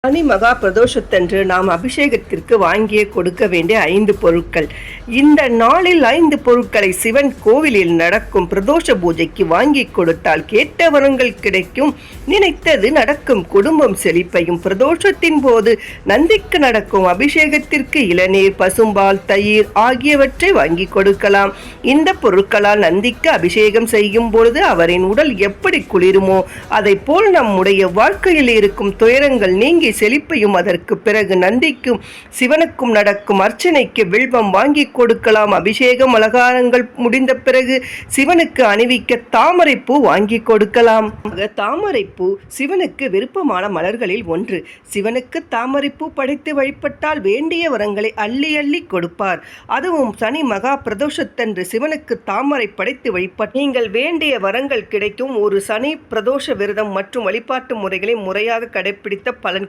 சனி மகா பிரதோஷத்தன்று நாம் அபிஷேகத்திற்கு வாங்கிய கொடுக்க வேண்டிய 5 பொருட்கள். இந்த நாளில் 5 பொருட்களை சிவன் கோவிலில் நடக்கும் பிரதோஷ பூஜைக்கு வாங்கி கொடுத்தால் கேட்ட வரங்கள் கிடைக்கும், நினைத்தது நடக்கும், குடும்பம் செழிப்பையும். பிரதோஷத்தின் போது நந்திக்கு நடக்கும் அபிஷேகத்திற்கு இளநீர், பசும்பால், தயிர் ஆகியவற்றை வாங்கி கொடுக்கலாம். இந்த பொருட்களால் நந்திக்கு அபிஷேகம் செய்யும் பொழுது அவரின் உடல் எப்படி குளிருமோ அதை போல் நம்முடைய வாழ்க்கையில் இருக்கும் துயரங்கள் நீங்கி செழிப்பையும். அதற்கு பிறகு நந்திக்கும் சிவனுக்கும் நடக்கும் அர்ச்சனைக்கு வில்வம் வாங்கி கொடுக்கலாம். அபிஷேகம் அலங்காரங்கள் முடிந்த பிறகு சிவனுக்கு அணிவிக்க தாமரைப்பூ வாங்கி கொடுக்கலாம். தாமரைப்பூ சிவனுக்கு விருப்பமான மலர்களில் ஒன்று. சிவனுக்கு தாமரைப்பூ படைத்து வழிபட்டால் வேண்டிய வரங்களை அள்ளி அள்ளி கொடுப்பார். அதுவும் சனி மகா பிரதோஷத்தன்று சிவனுக்கு தாமரை படைத்து வழிபட்ட நீங்கள் வேண்டிய வரங்கள் கிடைக்கும். ஒரு சனி பிரதோஷ விரதம் மற்றும் வழிபாட்டு முறைகளை முறையாக கடைபிடித்த பலன்